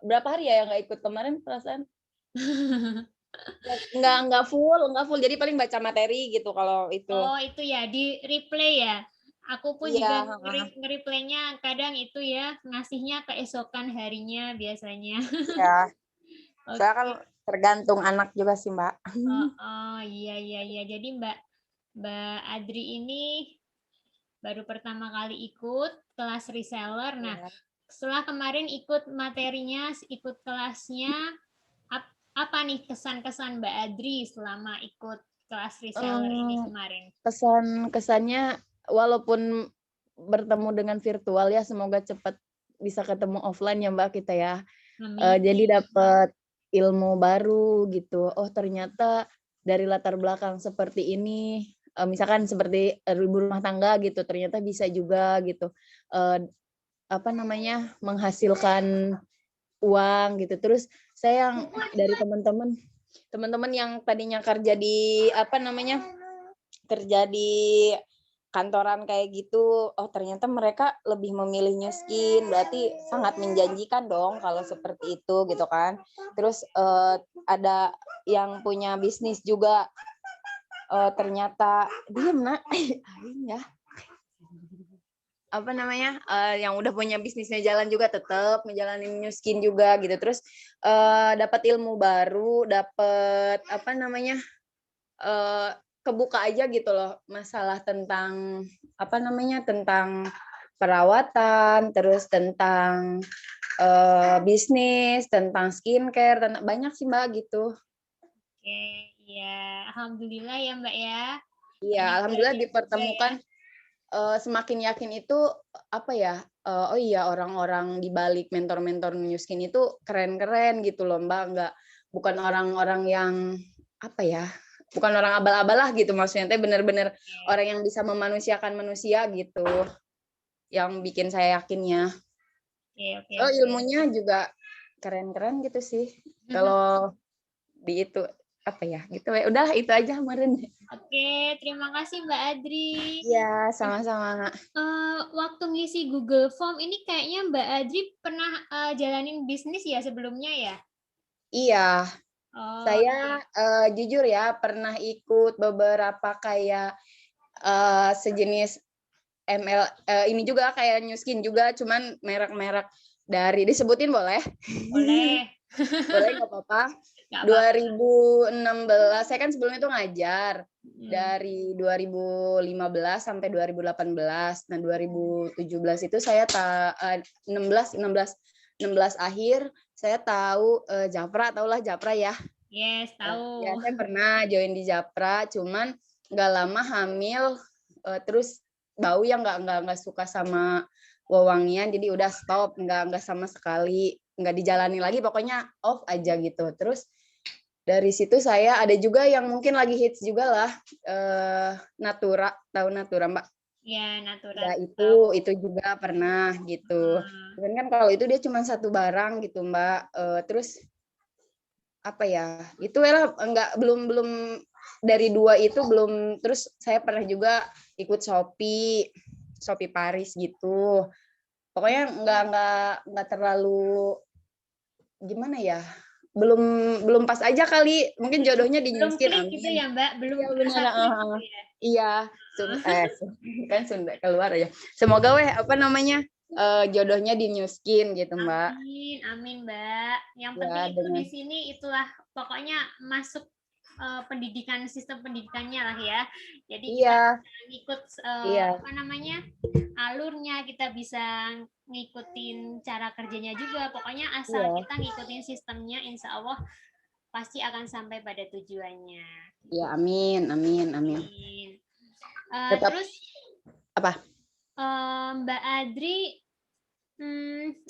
berapa hari ya yang nggak ikut kemarin perasaan? Nggak full, jadi paling baca materi gitu kalau itu. Oh, itu ya, di replay ya? Aku pun Iya, juga heeh, nge-replaynya kadang itu ya, ngasihnya keesokan harinya biasanya. iya. Soalnya kan Oke. tergantung anak juga sih, Mbak. Oh, oh, iya, iya, iya. Jadi Mbak Mbak Adri ini baru pertama kali ikut kelas reseller. Nah, Iya. setelah kemarin ikut materinya, ikut kelasnya, apa nih kesan-kesan Mbak Adri selama ikut kelas reseller ini Mmm, kemarin? kesannya walaupun bertemu dengan virtual ya, semoga cepat bisa ketemu offline ya, Mbak, kita ya. Amin. Jadi dapat ilmu baru gitu. Oh, ternyata dari latar belakang seperti ini, misalkan seperti, ibu rumah tangga gitu, ternyata bisa juga gitu, eee, apa namanya, menghasilkan uang gitu. Terus saya yang dari teman-teman yang tadinya kerja di apa namanya, kerja di kantoran kayak gitu, oh ternyata mereka lebih memilih New Skin, berarti sangat menjanjikan dong kalau seperti itu gitu kan. Terus, ada yang punya bisnis juga, ternyata diem Nak, aing ya, apa namanya, yang udah punya bisnisnya jalan juga tetep ngejalanin New Skin juga gitu. Terus, dapat ilmu baru, dapat apa namanya, kebuka aja gitu loh masalah tentang, apa namanya, tentang perawatan, terus tentang, bisnis, tentang skincare, banyak sih Mbak gitu. Oke, iya. Alhamdulillah ya Mbak ya. Iya, Banyak alhamdulillah belajar juga ya. dipertemukan, semakin yakin itu, apa ya, oh iya orang-orang di balik mentor-mentor New Skin itu keren-keren gitu loh Mbak, bukan orang-orang yang, apa ya, bukan orang abal-abal lah gitu maksudnya teh bener-bener Oke, orang yang bisa memanusiakan manusia gitu, yang bikin saya yakinnya. oke, oke, Oh oke. ilmunya juga keren-keren gitu sih, kalau di itu, apa ya, gitu ya, udah itu aja kemarin. Oke, terima kasih Mbak Adri. Iya, sama-sama. Waktu ngisi Google Form ini kayaknya Mbak Adri pernah jalanin bisnis ya sebelumnya ya? Iya, Oh iya. saya, jujur ya pernah ikut beberapa kayak, sejenis ini juga kayak New Skin juga, cuman merek-merek dari disebutin boleh? Boleh. Boleh, nggak apa-apa. Nggak apa-apa. 2016, saya kan sebelumnya itu ngajar, Mm. dari 2015 sampai 2018. Nah, 2017 itu saya 16 16 16 akhir, saya tahu, Japra, tahulah Japra ya? Yes, Ya tahu. saya pernah join di Japra, cuman nggak lama hamil, terus bau ya nggak suka sama wewangian, jadi udah stop, nggak sama sekali, nggak dijalani lagi, pokoknya off aja gitu. Terus dari situ saya ada juga yang mungkin lagi hits juga lah, Natura, tahu Natura, Mbak? Ya, natural Ya tahu. itu juga pernah gitu. Hmm. Cuman kan kalau itu dia cuma satu barang gitu, Mbak, terus apa ya, itu ya enggak, belum dari 2 itu belum, terus saya pernah juga ikut Shopee Paris gitu. Pokoknya nggak terlalu, gimana ya, belum belum pas aja kali, mungkin jodohnya di New Belum Skin, klik gitu amin. ya, Mbak? Belum Iya bener, kerasa klik gitu ya? iya, kan Sunda keluar aja. Semoga weh, apa namanya, jodohnya di New Skin gitu, Mbak. Amin, amin, Mbak. Yang penting Ya itu di dengan sini itulah pokoknya masuk pendidikan sistem pendidikannya lah ya. Jadi kita iya, bisa ngikut iya, apa namanya alurnya, kita bisa ngikutin cara kerjanya juga. Pokoknya asal iya, kita ngikutin sistemnya, insya Allah pasti akan sampai pada tujuannya. iya, Gitu. amin, amin, amin. Amin. Tetap Terus apa? Mbak Adri,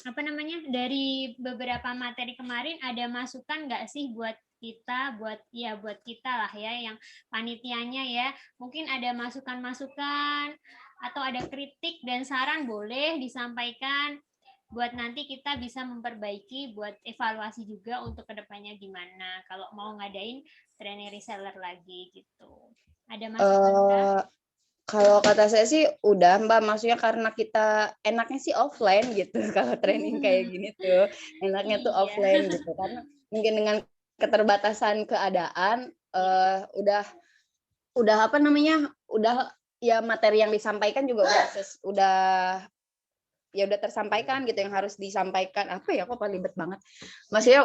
apa namanya, dari beberapa materi kemarin ada masukan nggak sih buat kita, buat kita lah ya, yang panitianya ya, mungkin ada masukan-masukan atau ada kritik dan saran boleh disampaikan buat nanti kita bisa memperbaiki, buat evaluasi juga untuk kedepannya gimana kalau mau ngadain training reseller lagi gitu. Ada masukan kah? Eee Kalau kata saya sih udah Mbak, maksudnya karena kita enaknya sih offline gitu kalau training kayak gini tuh, enaknya tuh Iya. offline gitu. Karena mungkin dengan keterbatasan keadaan, udah apa namanya, udah ya materi yang disampaikan juga udah ya udah tersampaikan gitu yang harus disampaikan. Apa ya, kok palibet banget. Maksudnya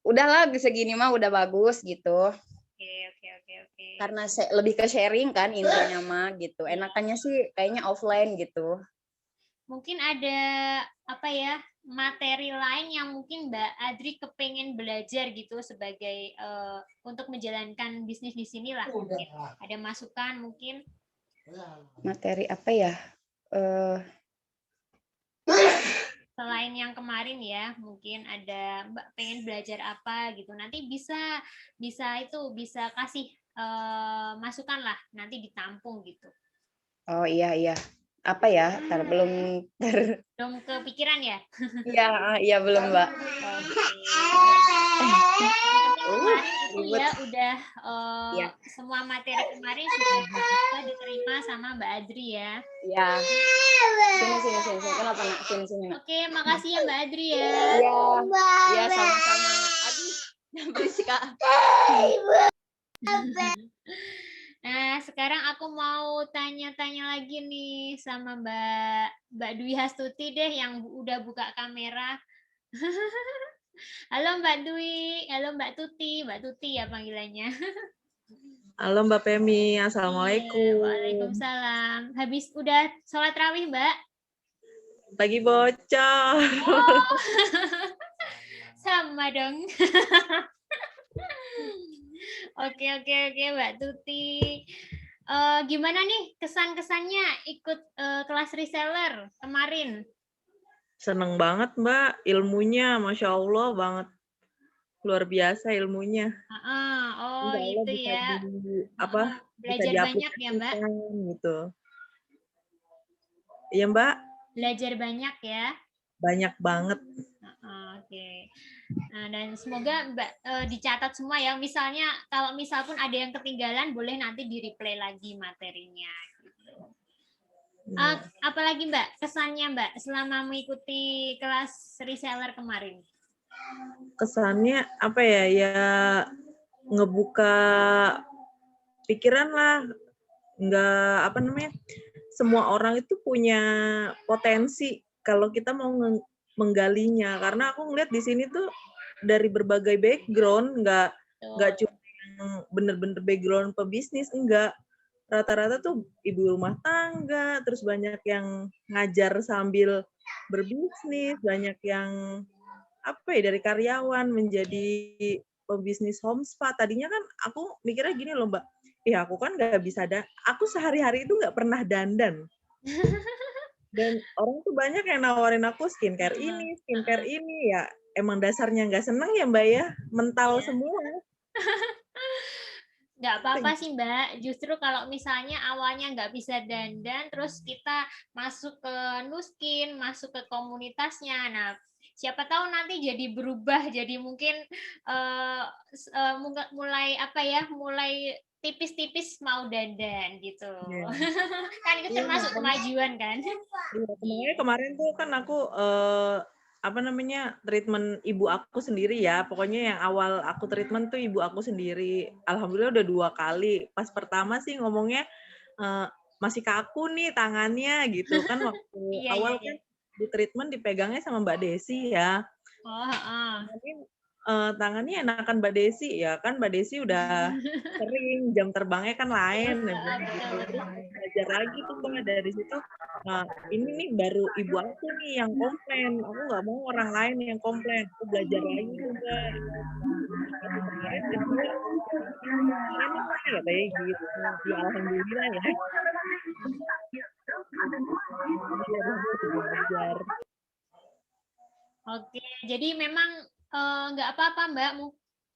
udahlah segini mah udah bagus gitu. Oke. Karena lebih ke sharing kan intinya mah gitu. Iya. Enakannya sih kayaknya offline gitu. Mungkin ada apa ya, materi lain yang mungkin Mbak Adri kepengen belajar gitu sebagai untuk menjalankan bisnis di sini lah. Mungkin ada masukan mungkin. Materi apa ya? Eh Selain yang kemarin ya, mungkin ada Mbak pengen belajar apa gitu. Nanti bisa kasih masukan lah, nanti ditampung gitu. oh iya. Apa ya? Belum Belum kepikiran ya? iya belum, Mbak. Kemarin itu Ribet. ya udah Iya. semua materi kemarin sudah bisa diterima sama Mbak Adri ya. Iya. Sini. Kenapa, Nak? Sini, Nak. Oke, makasih ya Mbak Adri ya. Iya, sama-sama. Aduh, jangan berisik, Kak. Nah, sekarang aku mau tanya-tanya lagi nih sama Mbak Dwi Hastuti deh yang udah buka kamera. Halo Mbak Dwi, halo Mbak Tuti ya panggilannya. Halo Mbak Pemi, Iya, Assalamualaikum. Waalaikumsalam. Habis udah sholat rawih Mbak? Lagi bocor. Oh, sama dong. Oke Mbak Tuti. Gimana nih kesan-kesannya ikut kelas reseller kemarin? Seneng banget Mbak, ilmunya Masya Allah banget. Luar biasa ilmunya. Oh Insya Allah itu bisa ya. bisa Belajar banyak ya Mbak? diaplikasikan gitu. Iya Mbak, Belajar banyak ya. banyak banget. Oke. Nah, dan semoga Mbak dicatat semua ya. Misalnya kalau misal pun ada yang ketinggalan, boleh nanti di replay lagi materinya. Gitu. Apalagi Mbak kesannya Mbak selama mengikuti kelas reseller kemarin? Kesannya apa ya? Ya ngebuka pikiran lah. Nggak apa namanya? Semua orang itu punya potensi kalau kita mau menggalinya. Karena aku ngeliat di sini tuh dari berbagai background, nggak cuma yang bener-bener background pebisnis, enggak. Rata-rata tuh ibu rumah tangga, terus banyak yang ngajar sambil berbisnis, banyak yang apa ya dari karyawan menjadi pebisnis home spa. Tadinya kan aku mikirnya gini loh Mbak, aku kan nggak bisa aku sehari-hari itu nggak pernah dandan. Dan orang tuh banyak yang nawarin aku skincare ini, ya emang dasarnya nggak seneng ya Mbak ya, mental semua. Nggak apa-apa sih Mbak, justru kalau misalnya awalnya nggak bisa dandan, terus kita masuk ke Nuskin, masuk ke komunitasnya, nah siapa tahu nanti jadi berubah, jadi mungkin mulai apa ya, mulai tipis-tipis mau dandan gitu. Kan itu termasuk kemajuan kan. Kemarin tuh kan aku treatment ibu aku sendiri ya. Pokoknya yang awal aku treatment tuh ibu aku sendiri. Alhamdulillah udah 2 kali. Pas pertama sih ngomongnya masih kaku nih tangannya gitu kan waktu awal kan di treatment dipegangnya sama Mbak Desi ya. Mungkin tangannya enakan Mbak Desi ya kan, Mbak Desi udah sering, jam terbangnya kan lain. Terus belajar lagi tuh Mbak dari situ. Nah, ini nih baru ibu aku nih yang komplain. Aku nggak mau orang lain yang komplain. Aku belajar lagi Mbak. Kemarin kedua, enak ya kayak gitu. Ya alhamdulillah ya. Belajar. Oke, jadi memang nggak apa-apa Mbak.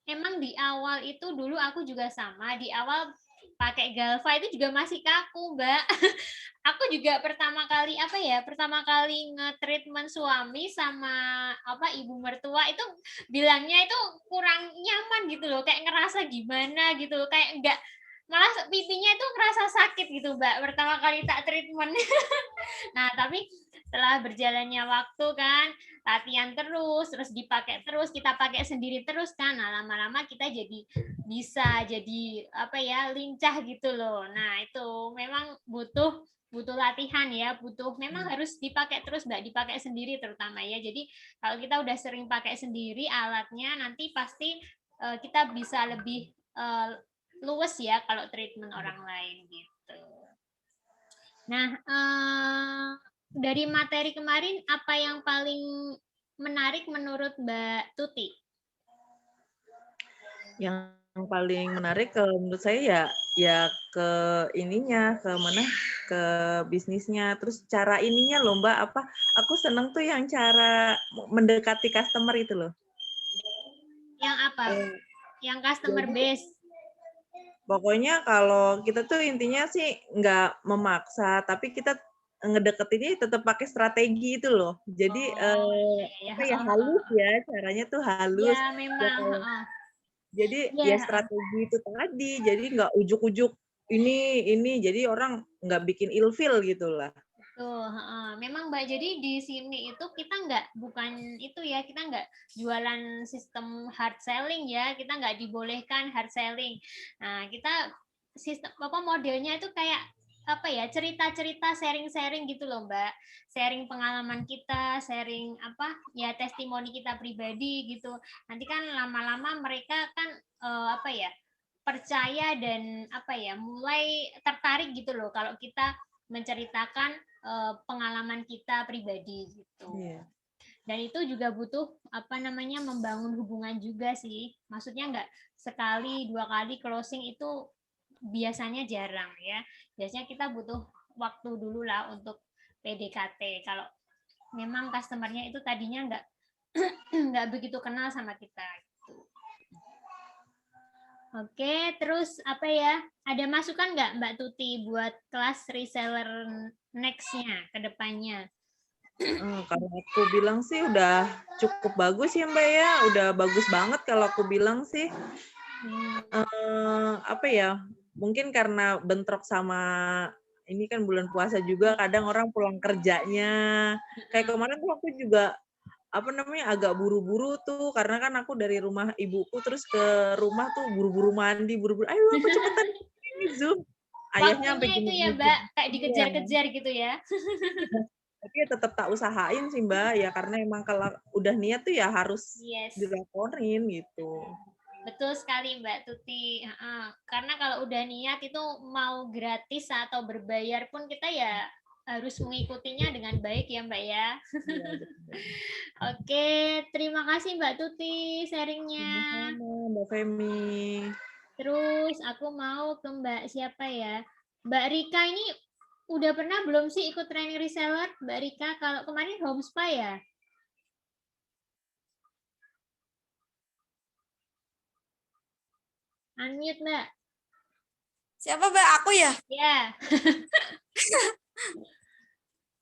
Emang di awal itu dulu aku juga sama. Di awal pakai Galva itu juga masih kaku Mbak. Aku juga pertama kali nge-treatment suami sama ibu mertua itu bilangnya itu kurang nyaman gitu loh, kayak ngerasa gimana gitu loh, kayak malah pipinya itu ngerasa sakit gitu Mbak pertama kali tak treatment. Nah tapi setelah berjalannya waktu kan latihan terus dipakai terus, kita pakai sendiri terus kan, nah lama-lama kita jadi bisa jadi apa ya lincah gitu loh. Nah itu memang butuh latihan ya, memang harus dipakai terus Mbak, dipakai sendiri terutama ya. Jadi kalau kita udah sering pakai sendiri alatnya, nanti pasti kita bisa lebih luwes ya kalau treatment orang lain gitu. Nah, dari materi kemarin apa yang paling menarik menurut Mbak Tuti? Yang paling menarik kalau menurut saya ya ke ininya, ke mana? Ke bisnisnya. Terus cara ininya loh Mbak, apa? Aku seneng tuh yang cara mendekati customer itu loh. Yang apa? Yang customer base. Pokoknya kalau kita tuh intinya sih nggak memaksa, tapi kita ngedeketinnya tetap pakai strategi itu loh. Jadi apa ya halus ya, caranya tuh halus. Ya memang. Jadi ya strategi itu tadi. Jadi nggak ujuk-ujuk ini. Jadi orang nggak bikin ilfeel gitu lah. Tuh, memang Mbak, jadi di sini itu kita bukan itu ya, kita nggak jualan sistem hard selling ya, kita nggak dibolehkan hard selling. Nah, kita sistem modelnya itu kayak apa ya, cerita-cerita sharing-sharing gitu loh Mbak, sharing pengalaman kita, sharing apa ya testimoni kita pribadi gitu. Nanti kan lama-lama mereka kan apa ya percaya dan apa ya mulai tertarik gitu loh kalau kita menceritakan pengalaman kita pribadi gitu. Yeah. Dan itu juga butuh apa namanya membangun hubungan juga sih. Maksudnya nggak sekali 2 kali closing itu biasanya jarang ya. Biasanya kita butuh waktu dulu lah untuk PDKT. Kalau memang customernya itu tadinya nggak begitu kenal sama kita. Gitu. Oke, terus apa ya? Ada masukan nggak Mbak Tuti buat kelas reseller next-nya ke depannya? Kalau aku bilang sih udah cukup bagus ya Mbak ya, udah bagus banget kalau aku bilang sih. Apa ya? Mungkin karena bentrok sama ini kan bulan puasa juga, kadang orang pulang kerjanya. Kayak kemarin tuh aku juga apa namanya agak buru-buru tuh karena kan aku dari rumah ibuku terus ke rumah tuh buru-buru mandi, buru-buru. Ayo aku cepetan ini Zoom. Ayahnya sampai itu ya Mbak, kayak dikejar-kejar gitu ya. Tapi ya tetap tak usahain sih Mbak, ya karena emang kalau udah niat tuh ya harus dilaporin gitu. Betul sekali Mbak Tuti. Karena kalau udah niat itu mau gratis atau berbayar pun kita ya harus mengikutinya dengan baik ya Mbak ya. Oke, terima kasih Mbak Tuti sharingnya. Mbak Femi. Terus aku mau ke Mbak siapa ya? Mbak Rika ini udah pernah belum sih ikut training reseller Mbak Rika? Kalau kemarin Homespa ya? Unmute Mbak. Siapa Mbak? Aku ya? Ya.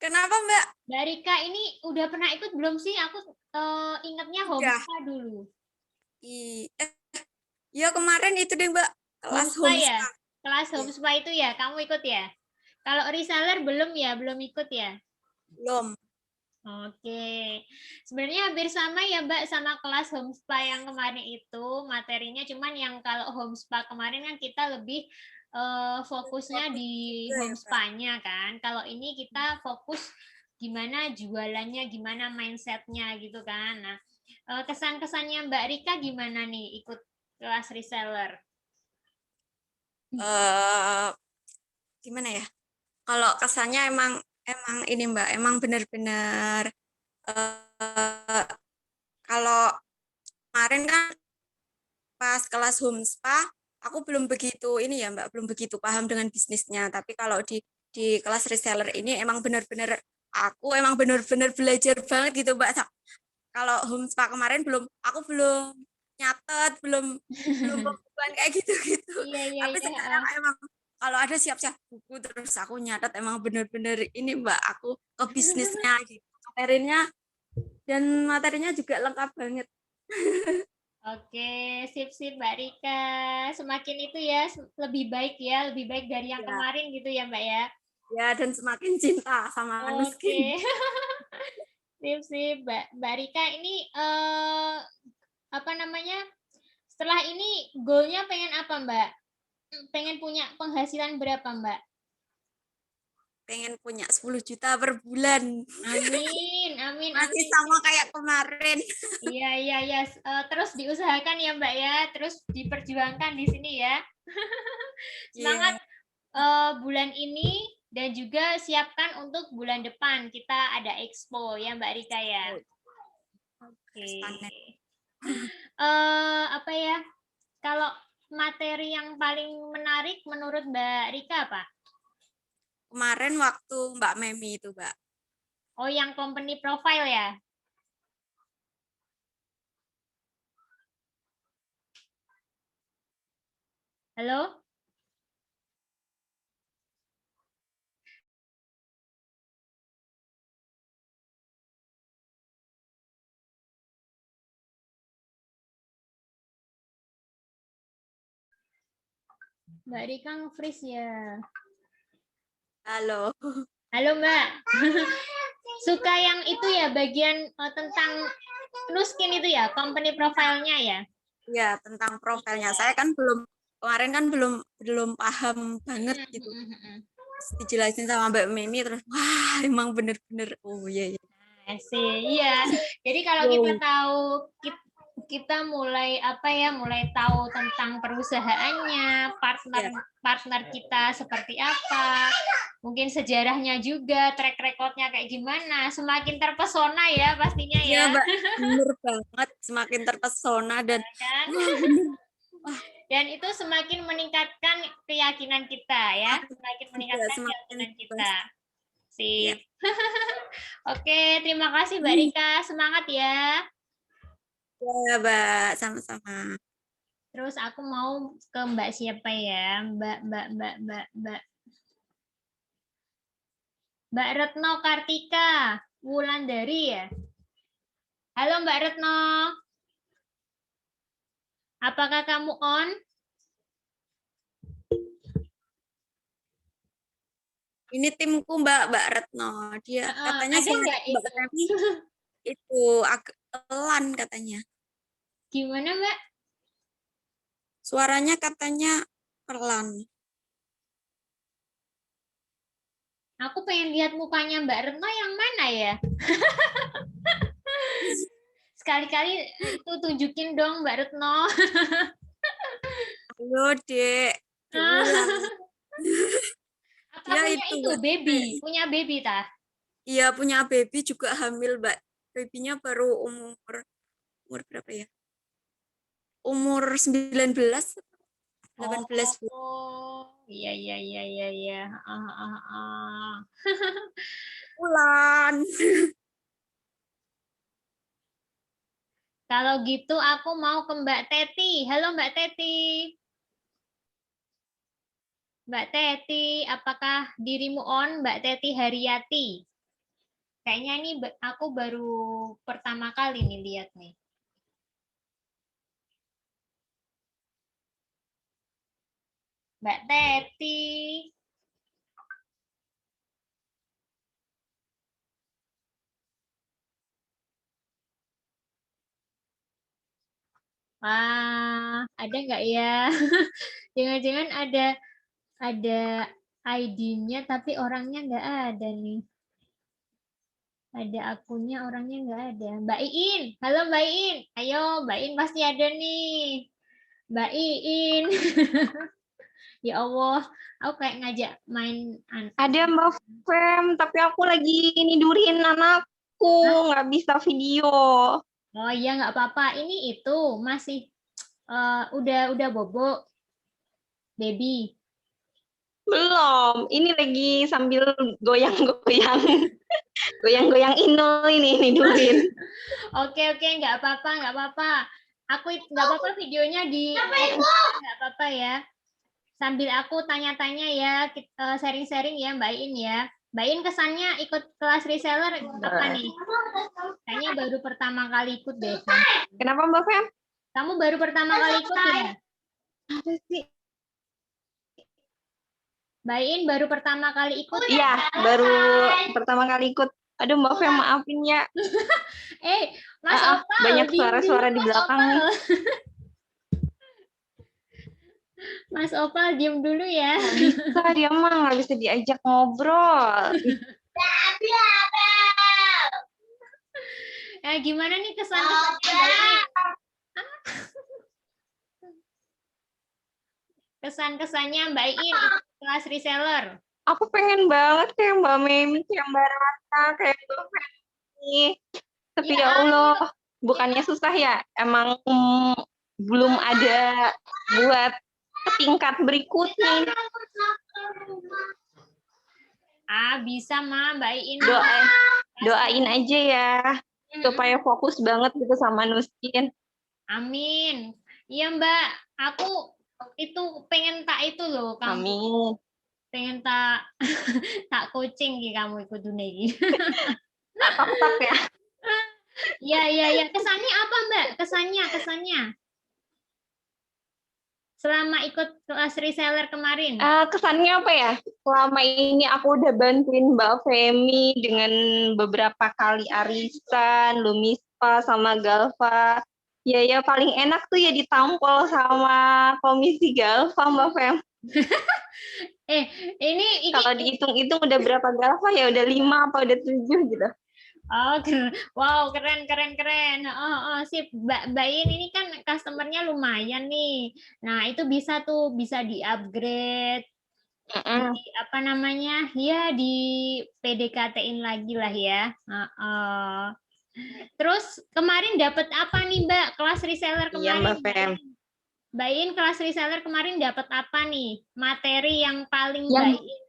Kenapa Mbak? Mbak Rika ini udah pernah ikut belum sih? Aku ingatnya Homespa dulu. Iya kemarin itu deh Mbak. Kelas Homespa ya? Kelas Homespa itu ya? Kamu ikut ya? Kalau reseller belum ya? Belum ikut ya? Belum. Oke, sebenarnya hampir sama ya Mbak sama kelas Homespa yang kemarin itu materinya, cuman yang kalau Homespa kemarin kan kita lebih fokusnya di Homespa-nya kan. Kalau ini kita fokus gimana jualannya, gimana mindset-nya gitu kan. Nah, kesan-kesannya Mbak Rika gimana nih ikut kelas reseller? Gimana ya? Kalau kesannya emang ini Mbak, emang benar-benar kalau kemarin kan pas kelas Homespa aku belum begitu ini ya Mbak, belum begitu paham dengan bisnisnya. Tapi kalau di kelas reseller ini emang benar-benar aku emang benar-benar belajar banget gitu Mbak. Kalau Homespa kemarin aku belum nyatet, belum bukan kayak gitu-gitu. Tapi sekarang emang kalau ada siap-siap buku terus aku nyatet emang bener-bener ini Mbak, aku ke bisnisnya gitu. Materinya juga lengkap banget. Oke, sip-sip Mbak Rika. Semakin itu ya, lebih baik ya, lebih baik dari yang Ya. kemarin gitu ya Mbak ya. Ya, dan semakin cinta sama Oke. Nuskin. Sip-sip Mbak Rika ini apa namanya? Setelah ini goalnya pengen apa Mbak? Pengen punya penghasilan berapa Mbak? Pengen punya 10 juta per bulan. Amin, amin, Masih amin. sama kayak kemarin. Iya, iya, iya. Terus diusahakan ya Mbak ya, terus diperjuangkan di sini ya. Semangat bulan ini dan juga siapkan untuk bulan depan kita ada expo ya Mbak Rika ya. Oke. Apa ya? Kalau materi yang paling menarik menurut Mbak Rika apa? Kemarin waktu Mbak Memi itu, Mbak. Oh, yang company profile ya? Halo? Mbak Rika nge-freeze ya. Halo. Halo Mbak. Suka yang itu ya, bagian tentang Nuskin itu ya, company profile-nya ya? Ya, tentang profilnya. Saya kan kemarin kan belum paham banget gitu. Terus dijelasin sama Mbak Memi, terus wah emang bener-bener, oh iya, iya. Iya. Jadi kalau kita tahu kita mulai mulai tahu tentang perusahaannya, partner kita seperti apa, mungkin sejarahnya juga, track recordnya kayak gimana, semakin terpesona ya pastinya ya. Iya, Mbak, bener banget, semakin terpesona dan kan? Dan itu semakin meningkatkan keyakinan kita ya, semakin meningkatkan keyakinan kita. Sip. Oke, terima kasih Mbak Rika, semangat ya. Ya, Mbak, sama-sama. Terus aku mau ke Mbak siapa ya? Mbak Retno Kartika Wulandari ya. Halo Mbak Retno. Apakah kamu on? Ini timku Mbak Retno. Dia katanya ada nggak Mbak Remi itu agak pelan katanya. Gimana Mbak? Suaranya katanya pelan. Aku pengen lihat mukanya Mbak Retno yang mana ya? Sekali-kali itu tunjukin dong Mbak Retno. Ayo, Dek. Apa punya itu baby? Punya baby tah? Iya, punya baby juga hamil, Mbak. Babynya baru umur berapa ya? Umur 19, 18. Oh, iya. Bulan. Kalau gitu aku mau ke Mbak Teti. Halo Mbak Teti. Mbak Teti, apakah dirimu on? Mbak Teti Haryati. Kayaknya ini aku baru pertama kali nih lihat nih. Mbak Teti. Wah, ada nggak ya? Jangan-jangan ada ID-nya tapi orangnya nggak ada nih. Ada akunnya orangnya nggak ada. Mbak Iin, halo Mbak Iin. Ayo Mbak Iin pasti ada nih. Mbak Iin. Ya Allah, aku kayak ngajak main. Ada Mbak Fem, tapi aku lagi nidurin anakku, nggak bisa video. Oh iya nggak apa-apa. Ini itu masih udah bobo, baby. Belum, ini lagi sambil goyang-goyang, goyang-goyang Inul ini nidurin. Oke, nggak apa-apa. Aku nggak apa-apa videonya di nggak apa-apa ya. Sambil aku tanya-tanya ya, sharing-sharing ya Mbak In ya. Mbak In kesannya ikut kelas reseller apa nih? Kayaknya baru pertama kali ikut deh. Kenapa Mbak Fem? Kamu baru pertama kali ikut ya? Apa sih? Mbak In baru pertama kali ikut ya? Iya, baru pertama kali ikut. Aduh, Mbak Fem, maafin ya. Mas Opal, banyak diem suara-suara dulu, di Mas belakang Opal. nih. Mas Opal diem dulu ya. Nggak bisa, dia mah nggak bisa diajak ngobrol. Gimana nih kesan-kesannya Mbak In? Kesan-kesannya Mbak In ikut kelas reseller. Aku pengen banget kayak Mbak Memi, kayak Mbak Rata, kayak Mbak Femi. Tapi Ya, ya Allah, bukannya susah ya, emang belum ada buat ke tingkat berikutnya. Bisa mah Mbak In. Doain aja ya, supaya fokus banget gitu sama Nuskin. Amin. Iya Mbak, aku itu pengen tak itu loh kamu. Amin. Pengen tak tak coaching ki kamu ikut dunia ini. Tak ya. Iya. Kesannya apa Mbak? Kesannya. Selama ikut kelas reseller kemarin. Kesannya apa ya? Selama ini aku udah bantuin Mbak Femi dengan beberapa kali arisan, Lumispa sama Galva. Ya paling enak tuh ya ditampol sama komisi Galva, Mbak Fem. Ini Kalau dihitung-hitung udah berapa Galva ya? Udah 5 apa udah 7 gitu. Oh, wow, keren. Oh, sip. Mbak In ini kan customernya lumayan nih. Nah, itu bisa di-upgrade. Apa namanya? Ya, di PDKT-in lagi lah ya. Terus kemarin dapat apa nih, Mbak? Kelas reseller kemarin. Iya, Mbak Fem. Mbak In kelas reseller kemarin dapat apa nih? Materi yang paling Mbak In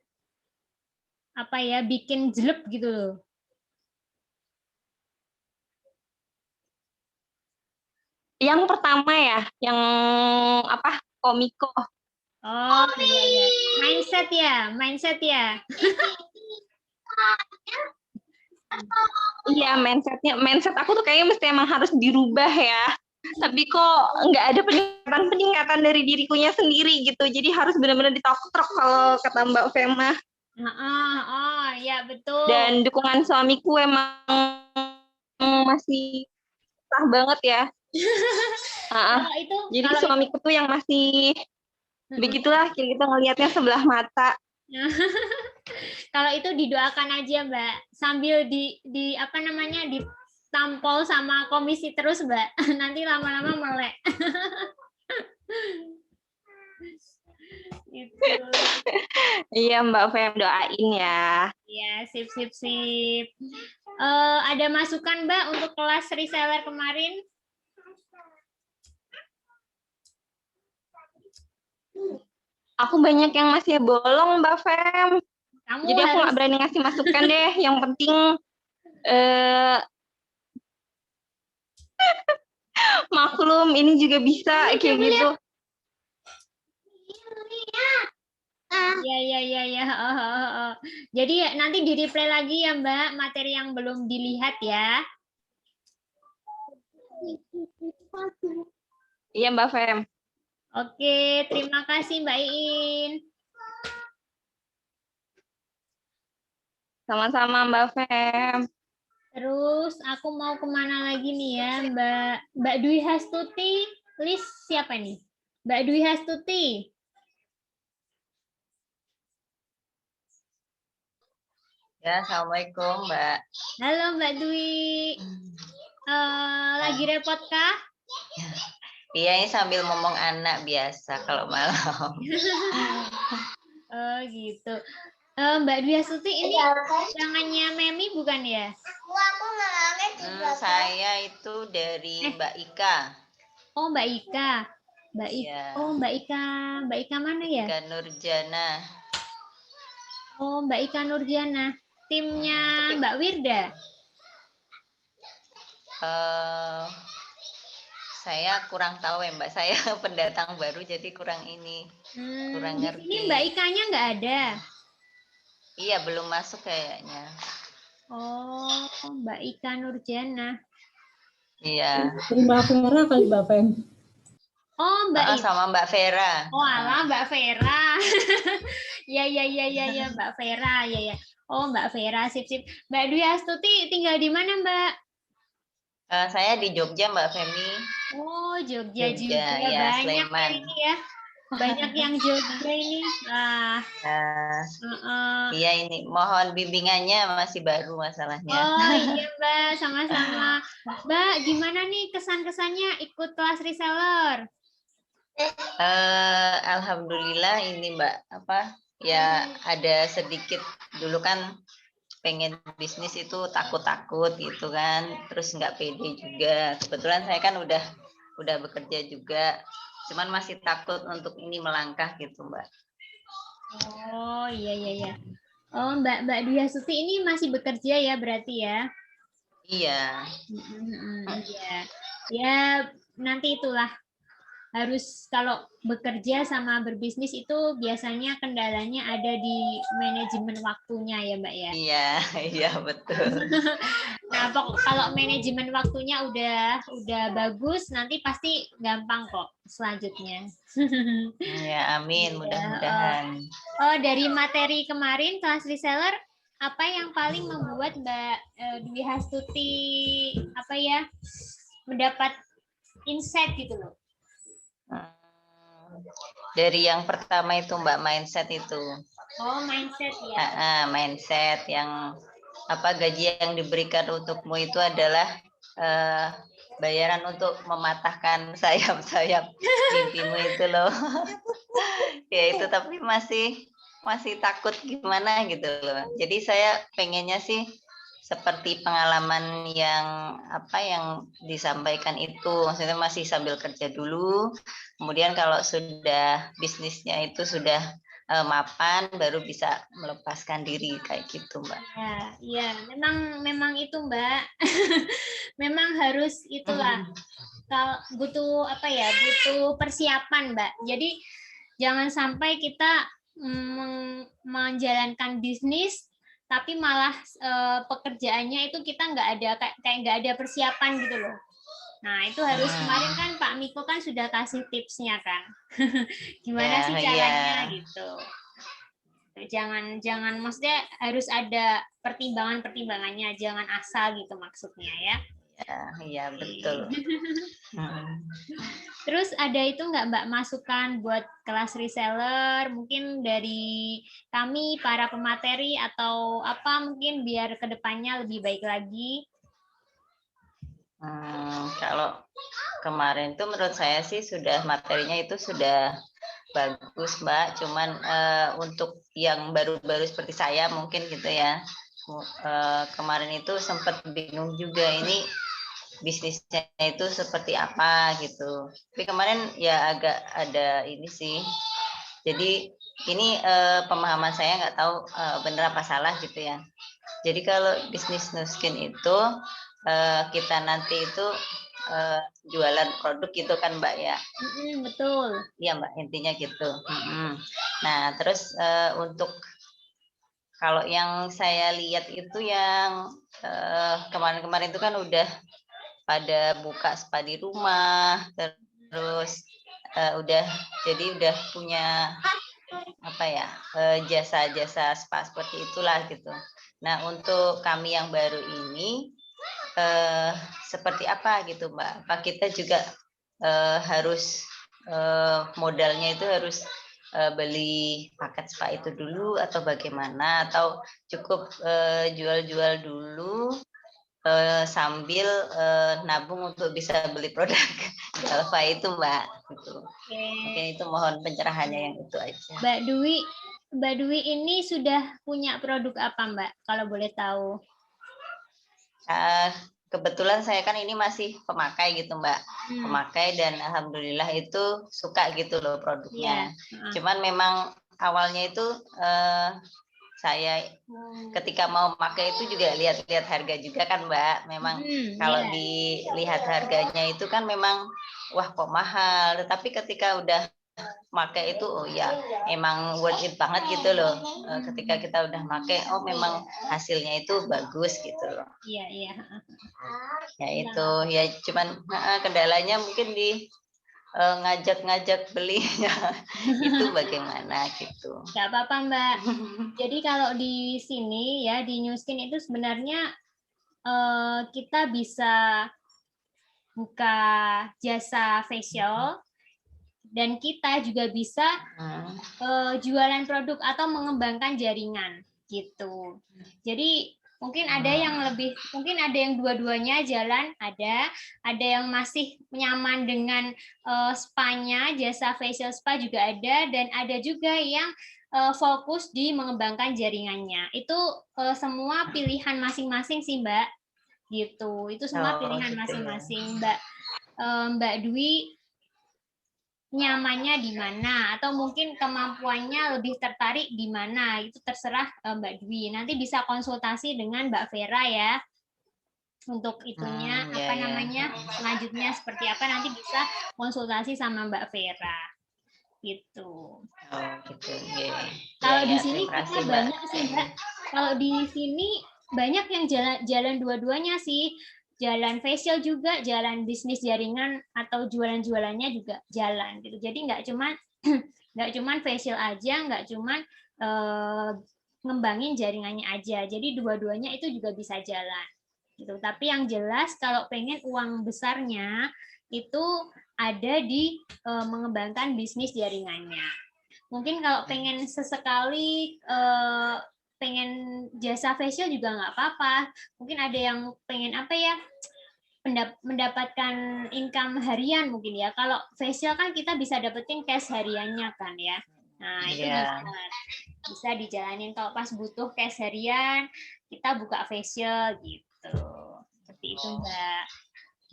apa ya, bikin jelek gitu loh. Yang pertama ya, yang apa? Komiko. Oh, iya. Mindset ya. Iya, mindset aku tuh kayaknya mesti emang harus dirubah ya. Tapi kok nggak ada peningkatan dari dirikunya sendiri gitu. Jadi harus benar-benar ditokrok kalau kata Mbak Fema. Ya betul. Dan dukungan suamiku emang masih sah banget ya. Jadi suamiku tuh yang masih begitulah kita ngelihatnya sebelah mata. Kalau itu didoakan aja Mbak, sambil di apa namanya ditampol sama komisi terus Mbak, nanti lama-lama melek. Gitu. Iya Mbak Fem, doain ya. Iya, sip. Ada masukan Mbak untuk kelas reseller kemarin? Aku banyak yang masih bolong, Mbak Fem. Jadi aku nggak berani ngasih masukan deh. Yang penting maklum, ini juga bisa kayak gitu. Iya. Jadi nanti di replay lagi ya Mbak, materi yang belum dilihat ya. Iya Mbak Fem. Oke, terima kasih Mbak Iin. Sama-sama Mbak Fem. Terus aku mau kemana lagi nih ya Mbak Dwi Hastuti, list siapa nih? Mbak Dwi Hastuti. Ya, Assalamualaikum Mbak. Halo Mbak Dwi. Lagi repot kah? Iya, ini sambil ngomong anak biasa kalau malam. Oh gitu. Mbak Dwi Astuti ini jangannya Memi bukan ya? Saya itu dari Mbak Ika. Oh Mbak Ika. Mbak Ika mana ya? Ika Nurjana. Oh Mbak Ika Nurjana. Timnya Mbak Wirda. Saya kurang tahu ya Mbak, saya pendatang baru jadi kurang kurang ngerti. Ini Mbak Ikanya nggak ada? Iya, belum masuk kayaknya. Oh, Mbak Ika Nurjana. Iya. Primavera kali Mbak Fem. Oh, Mbak Itu. Sama Mbak Vera. Oh, alah Mbak Vera. Ya, Mbak Vera, ya. Oh, Mbak Vera, sip. Mbak Dwi Astuti tinggal di mana, Mbak? Saya di Jogja, Mbak Femi. Oh, Jogja juga. Ya, Banyak Sleman. ini ya. Banyak yang Jogja ini. Iya, ini mohon bimbingannya, masih baru masalahnya. Oh iya Mbak, sama-sama. Mbak, gimana nih kesan-kesannya ikut kelas reseller? Alhamdulillah ini Mbak, ya ada sedikit, dulu kan pengen bisnis itu takut-takut gitu kan, terus nggak pede juga. Kebetulan saya kan udah bekerja juga, cuman masih takut untuk ini melangkah gitu Mbak. Oh iya. Oh Mbak Dwi Astuti ini masih bekerja ya berarti ya? Iya. Iya. Ya nanti itulah, harus kalau bekerja sama berbisnis itu biasanya kendalanya ada di manajemen waktunya ya Mbak ya? Iya betul. Nah kalau manajemen waktunya udah bagus, nanti pasti gampang kok selanjutnya. Ya amin, mudah-mudahan. Oh dari materi kemarin kelas reseller, apa yang paling membuat Mbak Dwi Astuti mendapat insight gitu loh? Dari yang pertama itu Mbak, mindset itu. Oh mindset ya. Mindset yang gaji yang diberikan untukmu itu adalah bayaran untuk mematahkan sayap-sayap mimpimu itu loh. Ya itu, tapi masih takut gimana gitu loh. Jadi saya pengennya sih seperti pengalaman yang disampaikan itu, maksudnya masih sambil kerja dulu, kemudian kalau sudah bisnisnya itu sudah mapan, baru bisa melepaskan diri kayak gitu Mbak. Ya memang itu Mbak. Memang harus itulah. Kalau butuh butuh persiapan Mbak. Jadi jangan sampai kita menjalankan bisnis tapi malah pekerjaannya itu kita nggak ada kayak nggak ada persiapan gitu loh. Nah itu harus, kemarin kan Pak Miko kan sudah kasih tipsnya kan, gimana sih caranya gitu. Jangan maksudnya harus ada pertimbangannya, jangan asal gitu maksudnya ya. Iya betul. Terus ada itu nggak Mbak masukan buat kelas reseller, mungkin dari kami para pemateri atau apa mungkin biar kedepannya lebih baik lagi? Kalau kemarin tuh menurut saya sih materinya itu sudah bagus Mbak, cuman untuk yang baru-baru seperti saya mungkin gitu ya, kemarin itu sempat bingung juga ini bisnisnya itu seperti apa gitu. Tapi kemarin ya agak ada ini sih. Jadi ini pemahaman saya nggak tahu benar apa salah gitu ya. Jadi kalau bisnis Nuskin itu kita nanti itu jualan produk gitu kan Mbak ya. Betul. Iya Mbak, intinya gitu. Nah terus untuk kalau yang saya lihat itu yang kemarin-kemarin itu kan udah pada buka spa di rumah, terus udah punya jasa-jasa spa seperti itulah gitu. Nah untuk kami yang baru ini seperti apa gitu Mbak? Apa kita juga harus modalnya itu harus beli paket spa itu dulu atau bagaimana? Atau cukup jual-jual dulu sambil nabung untuk bisa beli produk Galva itu Mbak. Gitu. Mungkin itu mohon pencerahannya yang itu aja. Mbak Dwi ini sudah punya produk apa Mbak? Kalau boleh tahu. Kebetulan saya kan ini masih pemakai gitu Mbak. Pemakai dan alhamdulillah itu suka gitu loh produknya. Cuman memang awalnya itu saya ketika mau pakai itu juga lihat-lihat harga juga kan Mbak. Memang kalau dilihat harganya itu kan memang wah kok mahal. Tetapi ketika udah pakai itu oh ya emang worth it banget gitu loh. Ketika kita udah pakai oh memang hasilnya itu bagus gitu loh. Iya. Ya itu ya cuman kendalanya mungkin di ngajak-ngajak belinya itu bagaimana gitu. Nggak apa-apa Mbak. Jadi kalau di sini ya di New Skin itu sebenarnya kita bisa buka jasa facial dan kita juga bisa jualan produk atau mengembangkan jaringan gitu. Jadi mungkin ada yang dua-duanya jalan, ada yang masih nyaman dengan spa-nya, jasa facial spa juga ada, dan ada juga yang fokus di mengembangkan jaringannya. Itu semua pilihan masing-masing sih Mbak. Gitu. Itu semua pilihan masing-masing Mbak Dwi nyamannya di mana atau mungkin kemampuannya lebih tertarik di mana, itu terserah Mbak Dwi. Nanti bisa konsultasi dengan Mbak Vera ya. Untuk itunya selanjutnya seperti apa nanti bisa konsultasi sama Mbak Vera. Gitu. Gitu. Yeah. Kalau di sini kita banyak sih Mbak. Kalau di sini banyak yang jalan dua-duanya sih. Jalan facial juga, jalan bisnis jaringan atau jualan-jualannya juga jalan gitu. Jadi nggak cuman facial aja, nggak cuman ngembangin jaringannya aja. Jadi dua-duanya itu juga bisa jalan gitu. Tapi yang jelas kalau pengen uang besarnya itu ada di mengembangkan bisnis jaringannya. Mungkin kalau pengen sesekali pengen jasa facial juga nggak apa-apa. Mungkin ada yang pengen mendapatkan income harian mungkin ya. Kalau facial kan kita bisa dapetin cash hariannya kan ya. Nah itu bisa dijalanin kalau pas butuh cash harian kita buka facial gitu. Seperti itu Mbak.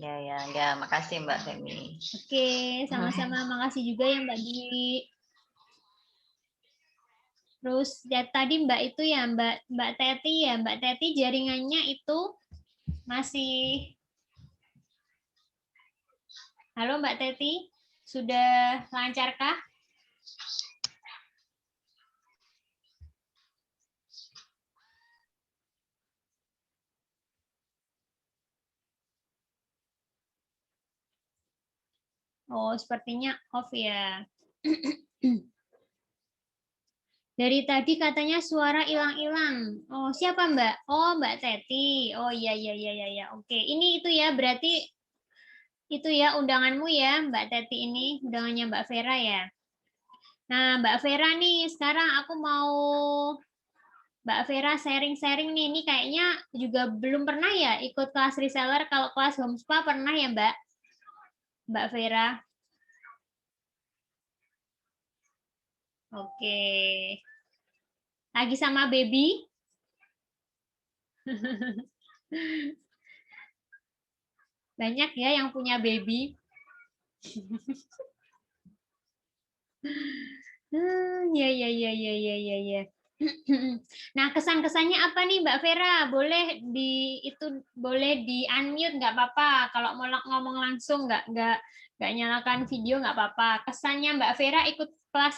Ya, makasih Mbak Femi. Oke, sama-sama. Makasih juga ya Mbak Dwi. Terus ya, tadi Mbak itu ya Mbak Teti ya, Mbak Teti jaringannya itu masih. Halo Mbak Teti, sudah lancarkah? Oh, sepertinya off ya. Dari tadi katanya suara hilang-hilang. Oh, siapa Mbak? Oh, Mbak Teti. Oh, iya. Oke, ini itu ya, berarti itu ya undanganmu ya, Mbak Teti ini. Undangannya Mbak Vera ya. Nah, Mbak Vera nih, sekarang aku mau Mbak Vera sharing-sharing nih. Ini kayaknya juga belum pernah ya ikut kelas reseller. Kalau kelas home spa pernah ya, Mbak? Mbak Vera. Oke. Lagi sama baby? Banyak ya yang punya baby. Ya. Nah, kesan-kesannya apa nih Mbak Vera? Boleh di unmute nggak apa-apa. Kalau mau ngomong langsung nggak nyalakan video nggak apa-apa. Kesannya Mbak Vera ikut kelas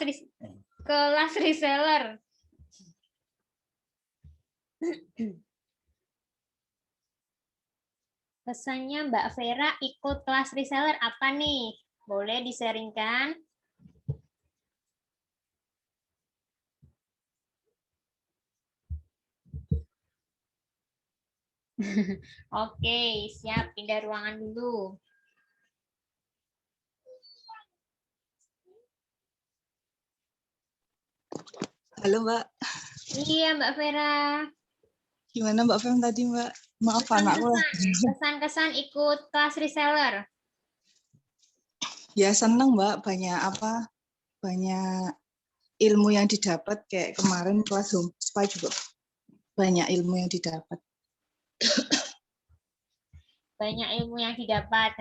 reseller. Kesannya Mbak Vera ikut kelas reseller apa nih? Boleh di-sharingkan? Oke, siap. Pindah ruangan dulu. Halo Mbak. Iya Mbak Vera. Gimana Mbak Fem tadi Mbak? Maaf anakku. Kesan-kesan ikut kelas reseller. Ya seneng Mbak, banyak ilmu yang didapat, kayak kemarin kelas home spa juga banyak ilmu yang didapat. Banyak ilmu yang didapat.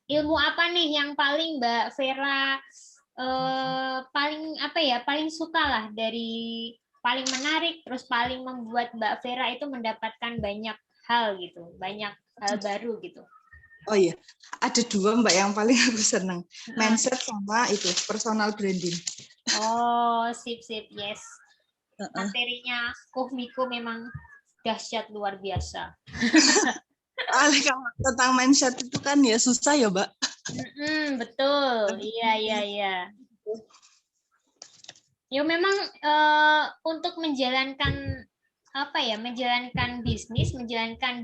Ilmu apa nih yang paling Mbak Vera paling suka lah, dari paling menarik terus paling membuat Mbak Vera itu mendapatkan banyak hal gitu, banyak hal baru gitu. Oh iya, ada dua Mbak yang paling aku seneng, mindset sama itu personal branding. Oh, sip, yes. Materinya Kohmiko memang dahsyat luar biasa. Kalau tentang mindset itu kan ya susah ya, Mbak. Betul, iya. Ya memang untuk menjalankan menjalankan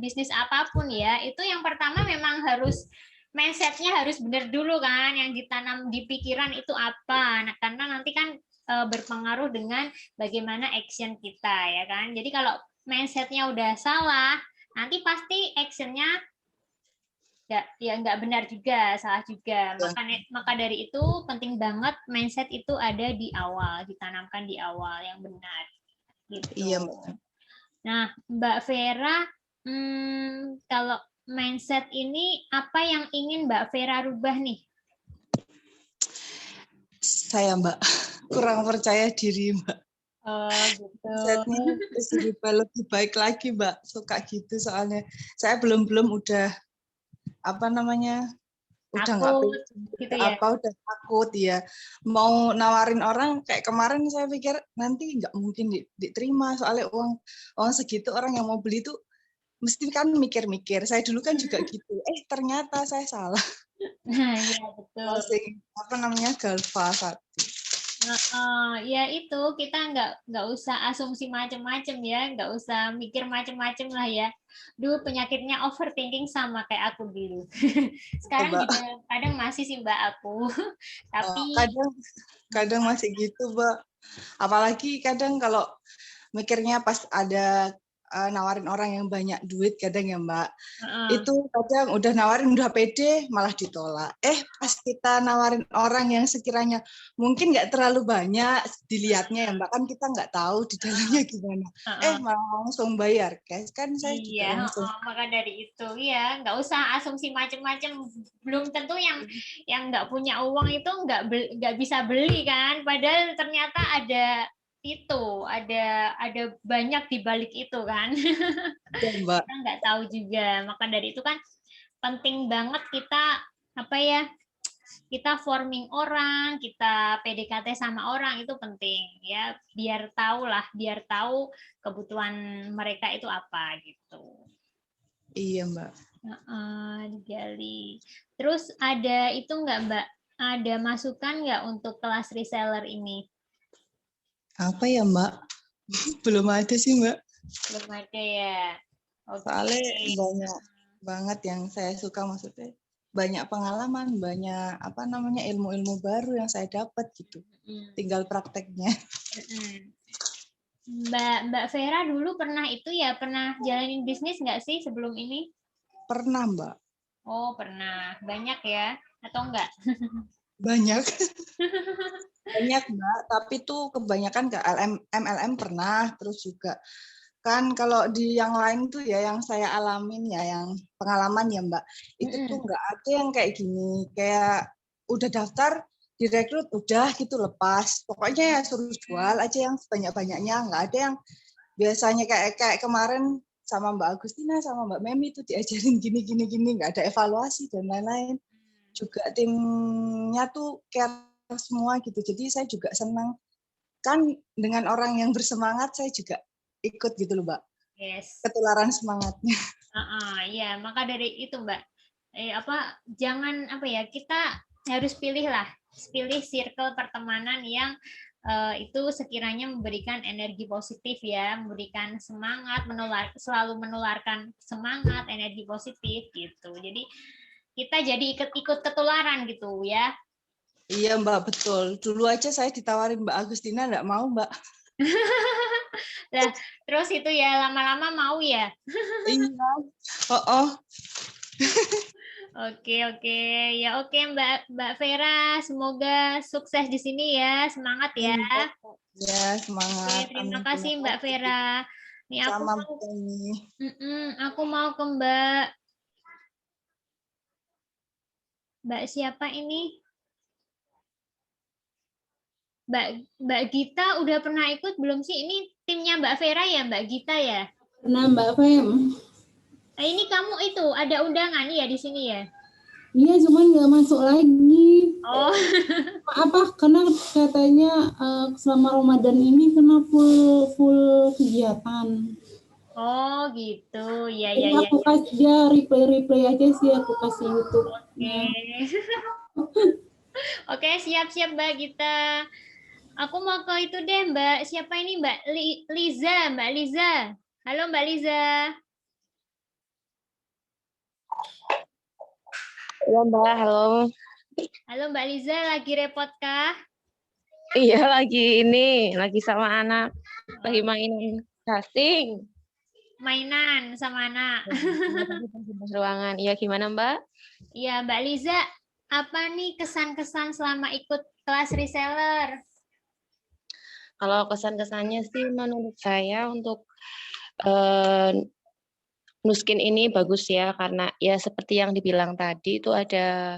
bisnis apapun ya, itu yang pertama memang harus mindsetnya harus benar dulu kan, yang ditanam di pikiran itu apa. Nah, karena nanti kan berpengaruh dengan bagaimana action kita ya kan. Jadi kalau mindsetnya udah salah, nanti pasti actionnya nggak benar juga, salah juga. Maka dari itu penting banget mindset itu ada di awal, ditanamkan di awal yang benar gitu. Iya, Mbak. Nah, Mbak Vera, kalau mindset ini apa yang ingin Mbak Vera rubah nih? Saya, Mbak, kurang percaya diri, Mbak. Oh, gitu. Mindsetnya terus lebih baik lagi, Mbak. Suka gitu soalnya. Saya belum udah udah nggak gitu ya? udah takut ya. Mau nawarin orang kayak kemarin saya pikir nanti nggak mungkin diterima soalnya uang segitu orang yang mau beli tuh mesti kan mikir-mikir. Saya dulu kan juga gitu. Ternyata saya salah. Nah, ya betul. Galva satu. Ya itu kita nggak usah asumsi macam-macam ya, nggak usah mikir macam-macam lah ya. Dulu penyakitnya overthinking sama kayak aku dulu. Sekarang Mbak. juga kadang masih sih Mbak aku. Tapi kadang masih gitu, Mbak. Apalagi kadang kalau mikirnya pas ada nawarin orang yang banyak duit kadang ya, Mbak. Itu kadang udah nawarin udah pede malah ditolak. Pas kita nawarin orang yang sekiranya mungkin nggak terlalu banyak dilihatnya ya, Mbak, kan kita nggak tahu di dalamnya gimana. Malah langsung bayar, guys. Kan saya juga langsung. Maka dari itu ya nggak usah asumsi macam-macam. Belum tentu yang nggak punya uang itu nggak bisa beli kan. Padahal ternyata ada banyak di balik itu kan. Mbak. Kita nggak tahu juga. Maka dari itu kan penting banget kita forming orang, kita PDKT sama orang itu penting ya, biar tahu kebutuhan mereka itu apa gitu. Iya, Mbak. Digali. Terus ada itu nggak, Mbak? Ada masukan nggak untuk kelas reseller ini? Apa ya, Mbak? Belum ada sih, Mbak. Belum ada ya. Soalnya banyak banget yang saya suka, maksudnya banyak pengalaman, banyak ilmu-ilmu baru yang saya dapat gitu. Tinggal prakteknya. Mbak Vera dulu pernah jalanin bisnis nggak sih sebelum ini? Pernah, Mbak. Oh, pernah. Banyak ya? Atau enggak? Banyak. Banyak, Mbak, tapi tuh kebanyakan ke MLM pernah, terus juga kan kalau di yang lain tuh ya yang saya alamin ya, yang pengalaman ya, Mbak, itu tuh nggak ada yang kayak gini, kayak udah daftar, direkrut, udah gitu lepas. Pokoknya ya suruh jual aja yang sebanyak-banyaknya, nggak ada yang biasanya kayak kemarin sama Mbak Agustina, sama Mbak Memi tuh diajarin gini, nggak ada evaluasi dan lain-lain. Juga timnya tuh care semua gitu. Jadi saya juga senang kan dengan orang yang bersemangat, saya juga ikut gitu loh, Mbak. Yes. Ketularan semangatnya. Iya, maka dari itu, Mbak. Kita harus pilih circle pertemanan yang itu sekiranya memberikan energi positif ya, memberikan semangat, selalu menularkan semangat, energi positif gitu. Jadi kita jadi ikut ketularan gitu ya. Iya, Mbak, betul. Dulu aja saya ditawarin Mbak Agustina, nggak mau, Mbak. Nah, terus itu ya lama-lama mau ya? Iya. Oke. Ya oke Mbak Vera, semoga sukses di sini ya, semangat ya. Ya, semangat. Oke, terima kasih Mbak Vera. Nih aku mau ke Mbak siapa ini? Mbak Gita udah pernah ikut belum sih? Ini timnya Mbak Vera ya, Mbak Gita ya? Pernah, Mbak Fem. Nah, ini kamu itu ada undangan ya di sini ya? Iya, cuman nggak masuk lagi. Oh. Karena katanya selama Ramadan ini kena full kegiatan. Oh gitu, ya Jadi ya ya. aku kasih dia replay aja sih, aku kasih YouTube. Oke. Oke, siap-siap Mbak Gita. Aku mau ke itu deh Mbak. Siapa ini Mbak Liza, Mbak Liza. Halo Mbak Liza. Iya Mbak, halo. Halo Mbak Liza, lagi repot kah? Iya lagi sama anak, lagi main casting. Mainan sama anak. Di ruangan. Iya gimana Mbak? Iya Mbak Liza, apa nih kesan-kesan selama ikut kelas reseller? Kalau kesan-kesannya sih menurut saya untuk Nuskin ini bagus ya, karena ya seperti yang dibilang tadi itu ada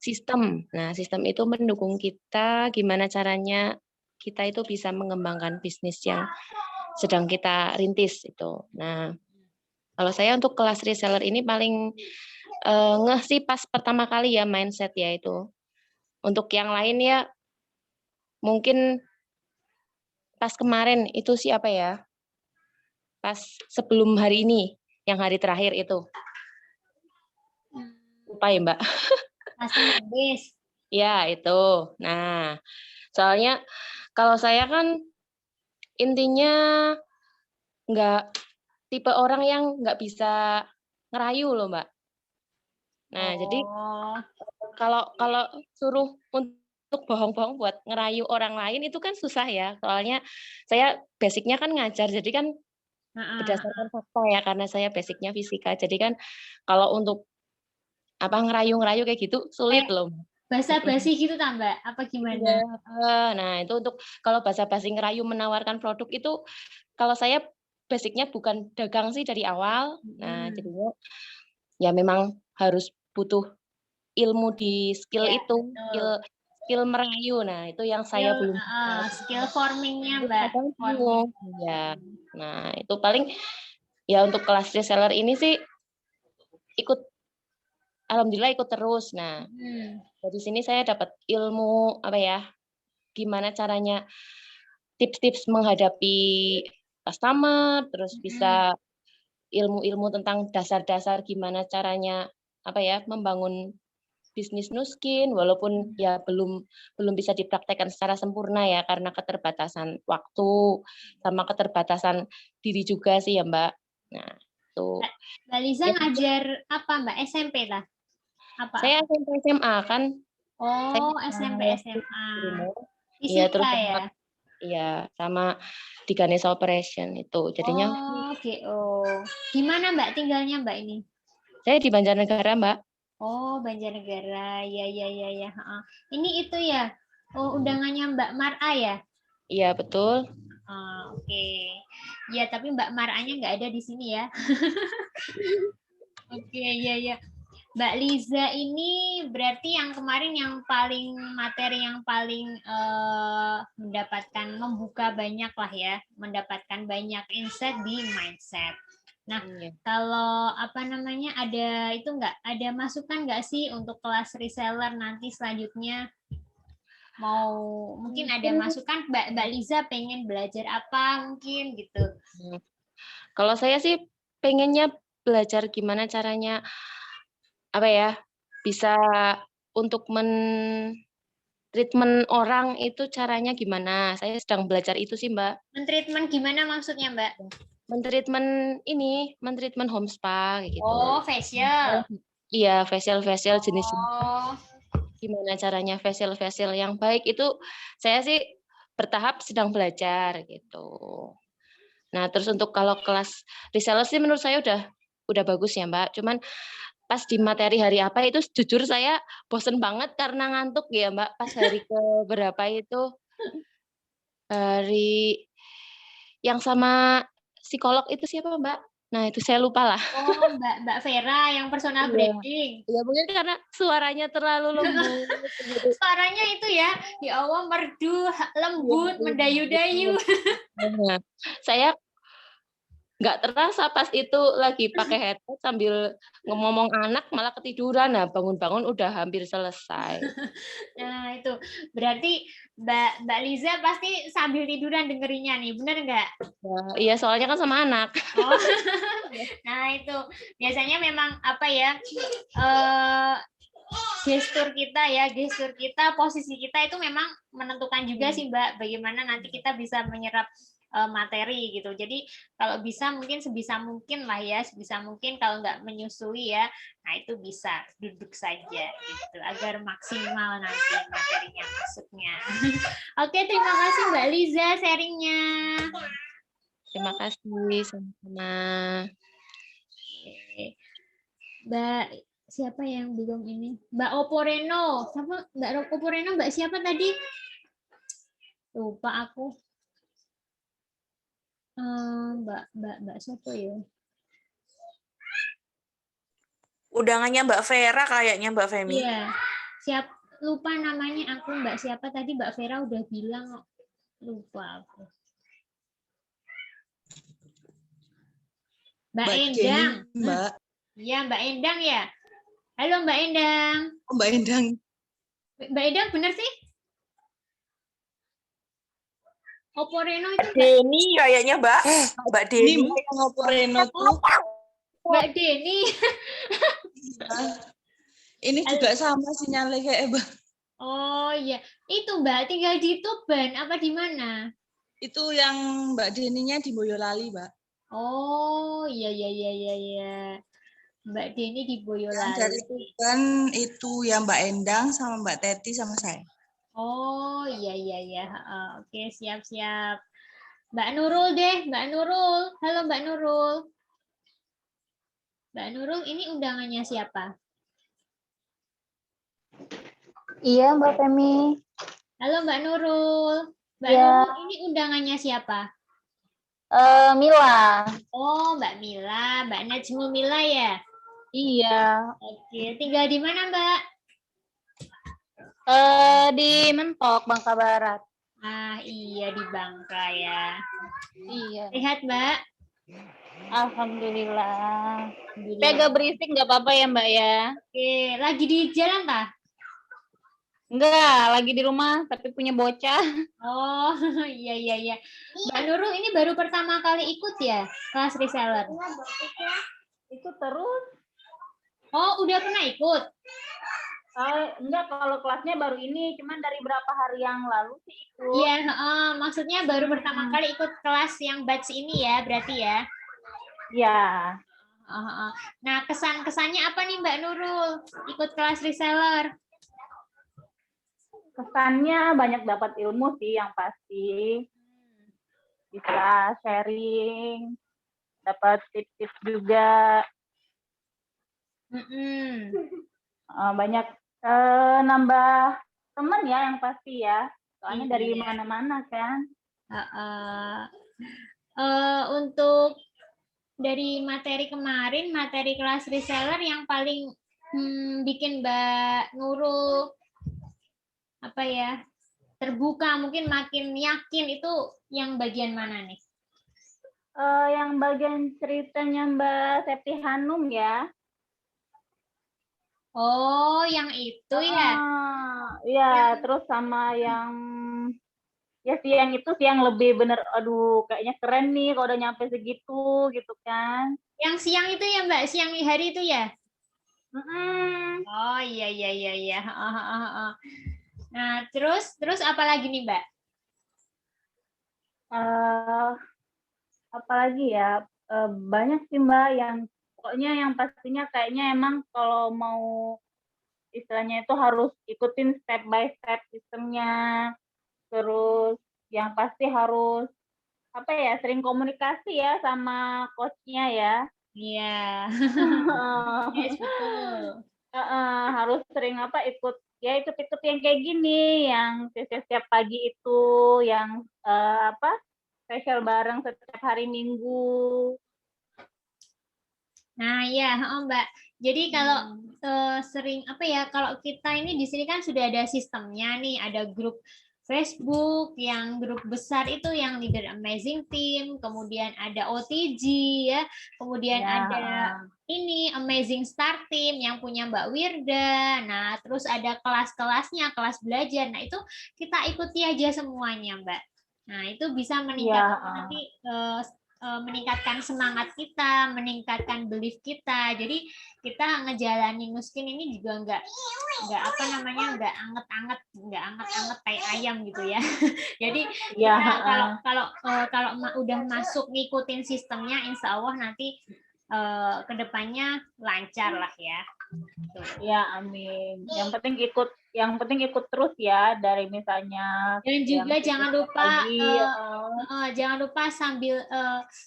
sistem. Nah, sistem itu mendukung kita gimana caranya kita itu bisa mengembangkan bisnis yang sedang kita rintis itu. Nah, kalau saya untuk kelas reseller ini paling ngeh sih pas pertama kali ya mindset ya itu. Untuk yang lain ya mungkin pas kemarin itu siapa ya? Pas sebelum hari ini, yang hari terakhir itu. Lupa ya Mbak? Customer base. Ya itu. Nah, soalnya kalau saya kan intinya nggak tipe orang yang nggak bisa ngerayu loh Mbak. Nah, jadi kalau suruh untuk bohong-bohong buat ngerayu orang lain itu kan susah ya. Soalnya saya basicnya kan ngajar, jadi kan berdasarkan fakta ya, karena saya basicnya fisika. Jadi kan kalau untuk ngerayu-ngerayu kayak gitu sulit loh. Basa-basi gitu tambah apa gimana? Nah, itu untuk kalau basa-basi ngerayu menawarkan produk itu kalau saya basicnya bukan dagang sih dari awal. Nah, jadinya ya memang harus butuh ilmu di skill Ya, itu, skill merayu. Nah, itu yang saya belum skill formingnya Mbak. Ya. Nah, itu paling ya untuk kelas reseller ini sih alhamdulillah ikut terus. Nah, dari sini saya dapat ilmu gimana caranya tips-tips menghadapi customer, terus bisa ilmu-ilmu tentang dasar-dasar gimana caranya membangun bisnis Nuskin, walaupun ya belum bisa dipraktekkan secara sempurna ya karena keterbatasan waktu sama keterbatasan diri juga sih ya Mbak. Nah, itu. Mbak Liza ngajar apa Mbak? SMP lah? Saya SMP SMA kan. Oh, SMP SMA. Iya, terus ya? Iya, sama di Ganesha Operation itu. Jadinya Gimana Mbak tinggalnya Mbak ini? Saya di Banjarnegara, Mbak. Oh, Banjarnegara. Ya. Ini itu ya. Oh, undangannya Mbak Mar'a ya? Iya, betul. Oke. Ya, tapi Mbak Mar'anya nggak ada di sini ya. Oke, ya. Mbak Liza ini berarti yang kemarin yang paling materi yang paling membuka banyak lah ya, mendapatkan banyak insight di mindset. Nah, kalau ada itu ada masukan nggak sih untuk kelas reseller nanti selanjutnya? Mungkin ada masukan Mbak Liza pengen belajar apa mungkin gitu. Kalau saya sih pengennya belajar gimana caranya bisa untuk treatment orang itu caranya gimana. Saya sedang belajar itu sih, Mbak. Men-treatment gimana maksudnya, Mbak? Men-treatment home spa gitu. Oh, facial. Iya, facial jenis. Gimana caranya facial yang baik itu saya sih bertahap sedang belajar gitu. Nah, terus untuk kalau kelas reseller sih menurut saya udah bagus ya, Mbak. Cuman pas di materi hari apa itu jujur saya bosen banget karena ngantuk ya, Mbak. Pas hari keberapa itu hari yang sama psikolog itu siapa, Mbak? Nah, itu saya lupa lah. Oh, Mbak Vera yang personal branding. Ya mungkin karena suaranya terlalu lembut. Suaranya itu ya Allah merdu, lembut, mendayu-dayu. Nah, saya nggak terasa pas itu lagi pakai headset sambil ngomong anak malah ketiduran. Nah, bangun-bangun udah hampir selesai. Nah, itu berarti Mbak Liza pasti sambil tiduran dengerinnya nih, bener nggak? Iya, soalnya kan sama anak. Oh, nah itu biasanya memang apa ya, gestur kita, posisi kita itu memang menentukan juga sih Mbak, bagaimana nanti kita bisa menyerap materi gitu. Jadi kalau bisa mungkin sebisa mungkin lah ya, sebisa mungkin kalau nggak menyusui ya, nah itu bisa duduk saja gitu agar maksimal nanti materinya masuknya. Oke, terima kasih Mbak Liza sharingnya. Terima kasih, sama-sama. Mbak siapa yang belum ini? Mbak Oporeno. Siapa? Mbak Oporeno, Mbak siapa tadi? Lupa aku. Mbak siapa ya? Undangannya Mbak Vera kayaknya Mbak Femi. Iya. Lupa namanya aku. Mbak siapa tadi? Mbak Vera udah bilang. Lupa aku. Mbak Endang. Mbak. Iya, Mbak Endang ya. Halo Mbak Endang. Oh, Mbak Endang. Mbak Endang bener sih? Oporeno itu Deni kayaknya Mbak. Mbak Deni. Ini Mbak Oporeno tuh. Mbak Deni. Ini juga sama sinyalnya kayak Mbak. Oh iya, itu Mbak tinggal di Tuban apa di mana? Itu yang Mbak Deninya di Boyolali, Mbak. Oh iya. Mbak Deni di Boyolali. Yang dari Tuban itu yang Mbak Endang sama Mbak Teti sama saya. Oh iya. Oke, siap. Mbak Nurul deh, Mbak Nurul. Halo Mbak Nurul. Mbak Nurul, ini undangannya siapa? Iya, Mbak Femi. Halo Mbak Nurul. Mbak Ya. Nurul, ini undangannya siapa? Mila. Oh, Mbak Mila, Mbak Najmul Mila ya? Iya. Oke, tinggal di mana Mbak? Di Mentok, Bangka Barat. Ah iya, di Bangka ya. Iya. Sehat Mbak? Alhamdulillah. Agak berisik nggak apa-apa ya Mbak ya? Oke, lagi di jalan kah? Enggak, lagi di rumah tapi punya bocah. Oh iya. Mbak Nurul ini baru pertama kali ikut ya kelas reseller? Ikut terus. Oh udah pernah ikut? Enggak, kalau kelasnya baru ini, cuman dari berapa hari yang lalu sih ikut. Iya, maksudnya baru pertama kali ikut kelas yang batch ini ya, berarti ya? Iya. Nah, kesan-kesannya apa nih Mbak Nurul ikut kelas reseller? Kesannya banyak dapat ilmu sih yang pasti. Bisa sharing, dapat tips-tips juga. Banyak nambah teman ya yang pasti ya. Soalnya dari mana-mana kan. Untuk dari materi kemarin, materi kelas reseller yang paling bikin Mbak Nurul apa ya terbuka, mungkin makin yakin, itu yang bagian mana nih? Yang bagian ceritanya Mbak Septi Hanum ya. Oh, yang itu ya? Iya, terus sama yang ya siang itu siang lebih bener, aduh kayaknya keren nih kalau udah nyampe segitu gitu kan. Yang siang itu ya Mbak, siang hari itu ya? Oh iya. Nah, terus apa lagi nih Mbak? Apalagi ya, banyak sih Mbak yang pokoknya yang pastinya kayaknya emang kalau mau istilahnya itu harus ikutin step by step sistemnya, terus yang pasti harus apa ya sering komunikasi ya sama coachnya ya. Iya. Yes, betul. Harus sering ikut yang kayak gini, yang setiap pagi itu yang spesial bareng setiap hari Minggu. Nah ya Mbak, jadi kalau sering kalau kita ini di sini kan sudah ada sistemnya nih, ada grup Facebook, yang grup besar itu yang Leader Amazing Team, kemudian ada OTG ya, kemudian ada ini Amazing Star Team yang punya Mbak Wirda. Nah, terus ada kelas-kelasnya, kelas belajar. Nah, itu kita ikuti aja semuanya, Mbak. Nah, itu bisa meningkatkan nanti meningkatkan semangat kita, meningkatkan belief kita. Jadi kita ngejalanin Nuskin ini juga nggak anget-anget kayak ayam gitu ya. Jadi kita kalau udah masuk ngikutin sistemnya, insya Allah nanti kedepannya lancar lah ya. Ya, amin. Yang penting ikut terus ya, dari misalnya. Dan juga jangan lupa sambil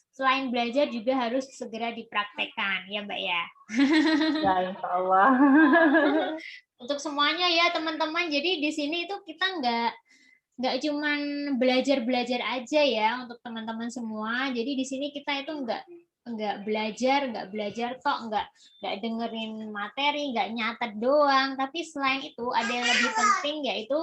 selain belajar juga harus segera dipraktekkan ya Mbak ya. Ya, insya Allah. Untuk semuanya ya teman-teman. Jadi di sini itu kita nggak cuman belajar aja ya untuk teman-teman semua. Jadi di sini kita itu nggak belajar tok, nggak dengerin materi, nggak nyatet doang, tapi selain itu ada yang lebih penting, yaitu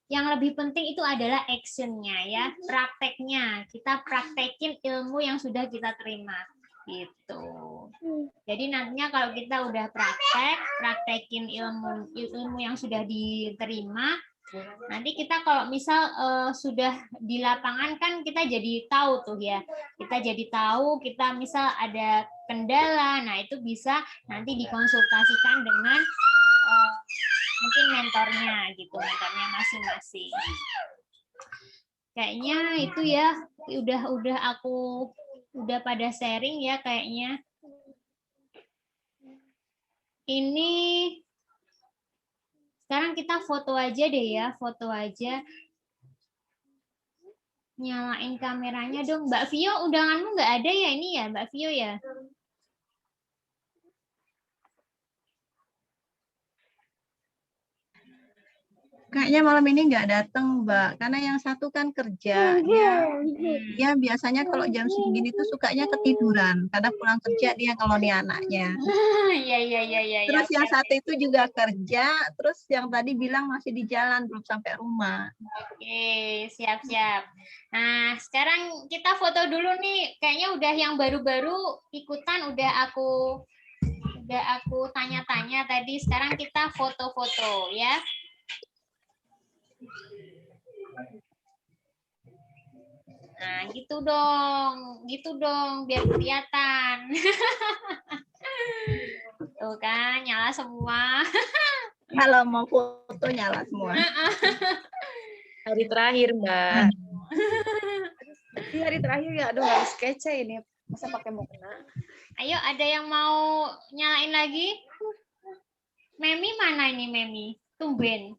yang lebih penting itu adalah actionnya ya, prakteknya. Kita praktekin ilmu yang sudah kita terima gitu. Jadi nantinya kalau kita udah praktekin ilmu yang sudah diterima, nanti kita kalau misal sudah di lapangan kan kita jadi tahu tuh ya. Kita jadi tahu, kita misal ada kendala, nah itu bisa nanti dikonsultasikan dengan mungkin mentornya gitu, mentornya masing-masing. Kayaknya itu ya, udah pada sharing ya kayaknya. Ini sekarang kita foto aja deh ya, foto aja. Nyalain kameranya dong. Mbak Vio, undanganmu nggak ada ya ini ya, Mbak Vio ya? Kayaknya malam ini nggak datang, Mbak. Karena yang satu kan kerja. Dia biasanya kalau jam segini tuh sukanya ketiduran. Karena pulang kerja dia ngeloni anaknya. Iya. Terus yang satu itu juga kerja. Terus yang tadi bilang masih di jalan, belum sampai rumah. Oke, siap-siap. Nah, sekarang kita foto dulu nih. Kayaknya udah yang baru-baru ikutan, udah aku tanya-tanya tadi. Sekarang kita foto-foto ya. Nah, gitu dong, biar kelihatan. Tuh kan, nyala semua. Kalau mau foto nyala semua. Hari terakhir, Mbak. Di hari terakhir ya, aduh harus kece ini. Masa pakai mukena? Ayo, ada yang mau nyalain lagi? Memi mana ini, Memi? Tumben.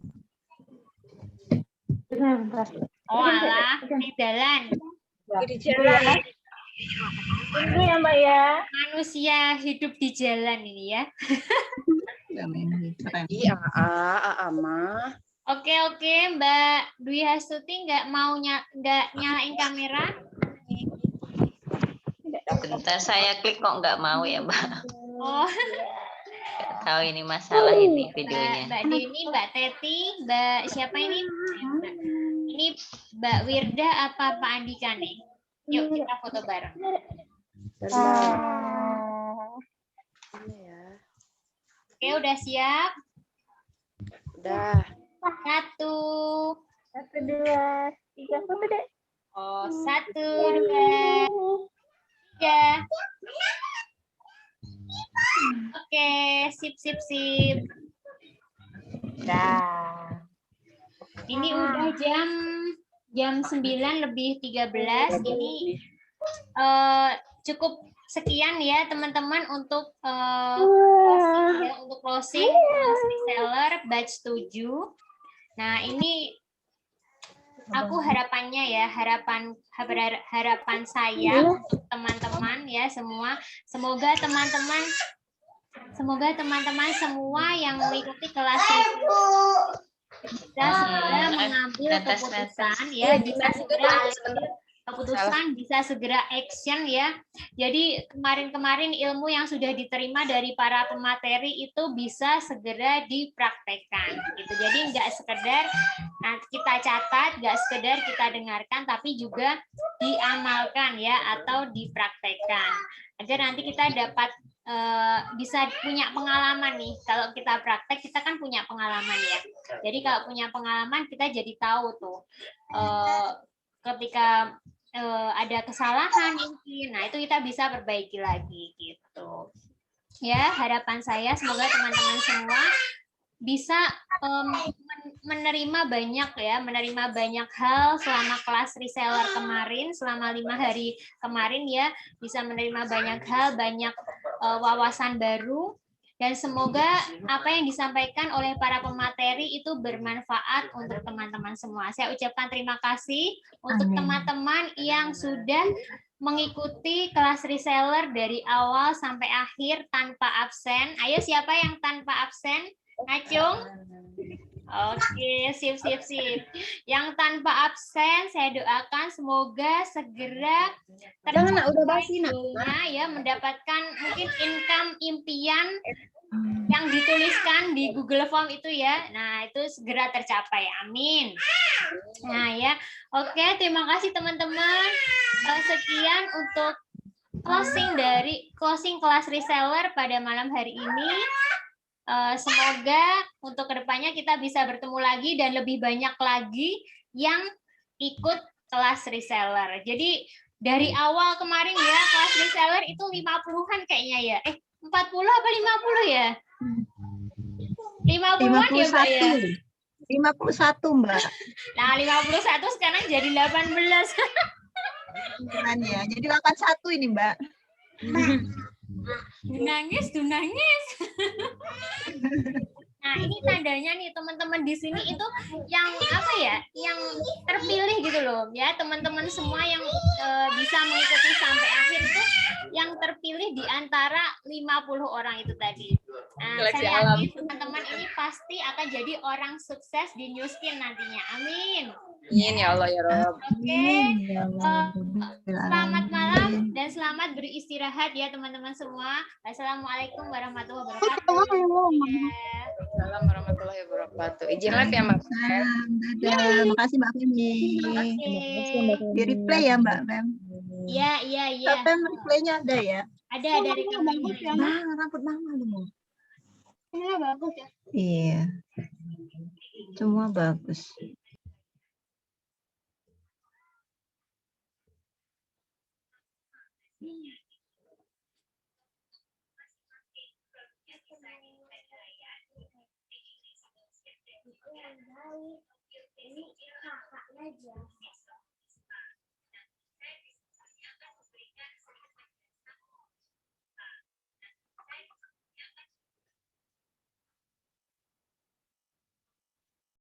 Oh alah, di jalan. Di jalan. Tunggu ya Mbak ya. Manusia hidup di jalan ini ya. Iya, mah. Oke, Mbak Dwi Hastuti nggak nyalain kamera? Bentar, saya klik kok nggak mau ya Mbak. Oh. Nggak tahu ini masalah ini videonya. Mbak Deni, Mbak Teti, Mbak siapa ini? Ini Mbak Wirda apa Pak Andika nih? Yuk kita foto bareng. Oke, udah siap? Udah. 1, 2, 3, foto deh. Oh, 1, 2, 3. Oke, sip. Dah. Ini udah jam 9 lebih 13. Ini cukup sekian ya teman-teman untuk closing reseller batch 7. Nah, ini aku harapannya ya, harapan saya untuk teman-teman ya semua. Semoga teman-teman semua yang mengikuti kelas ini bisa segera mengambil keputusan ya, bisa segera keputusan, bisa segera action ya. Jadi kemarin-kemarin ilmu yang sudah diterima dari para pemateri itu bisa segera dipraktekkan gitu. Jadi nggak sekedar kita catat, nggak sekedar kita dengarkan, tapi juga diamalkan ya atau dipraktekkan agar nanti kita dapat bisa punya pengalaman nih. Kalau kita praktek, kita kan punya pengalaman ya. Jadi kalau punya pengalaman, kita jadi tahu tuh ketika ada kesalahan mungkin, nah itu kita bisa perbaiki lagi gitu. Ya, harapan saya semoga teman-teman semua bisa menerima banyak hal selama kelas reseller kemarin, selama 5 hari kemarin ya, bisa menerima banyak hal, banyak wawasan baru, dan semoga apa yang disampaikan oleh para pemateri itu bermanfaat untuk teman-teman semua. Saya ucapkan terima kasih untuk teman-teman yang sudah mengikuti kelas reseller dari awal sampai akhir tanpa absen. Ayo, siapa yang tanpa absen? Acung? Oke, sip. Yang tanpa absen, saya doakan semoga segera tercapai goalnya ya, mendapatkan mungkin income impian yang dituliskan di Google Form itu ya. Nah, itu segera tercapai. Amin. Nah, ya. Oke, terima kasih teman-teman. Sekian untuk closing kelas reseller pada malam hari ini. Semoga untuk kedepannya kita bisa bertemu lagi dan lebih banyak lagi yang ikut kelas reseller. Jadi dari awal kemarin ya, kelas reseller itu 50-an kayaknya ya. 40 apa 50 ya? 50-an ya, Mbak ya? 51, Mbak. Nah, 51 sekarang jadi 18. Ya, jadi 81 ini, Mbak. Nangis. Nah, ini tandanya nih teman-teman di sini itu yang apa ya? Yang terpilih gitu loh. Ya, teman-teman semua yang bisa mengikuti sampai akhir itu yang terpilih di antara 50 orang itu tadi. Nah, saya yakin teman-teman ini pasti akan jadi orang sukses di New Skin nantinya. Amin. Amin ya Allah ya Rob. Oke. Selamat malam dan selamat beristirahat ya teman-teman semua. Assalamualaikum warahmatullahi wabarakatuh. Assalamualaikum warahmatullahi wabarakatuh. Izin live ya, Mbak. Dadah. Makasih Mbak Femi. Di replay ya Mbak Fem. Iya. Mbak Fem replaynya ada ya? Ada rekamannya. Rambut mama dulu. Semua bagus ya. Iya. Semua bagus. Ini kakaknya aja.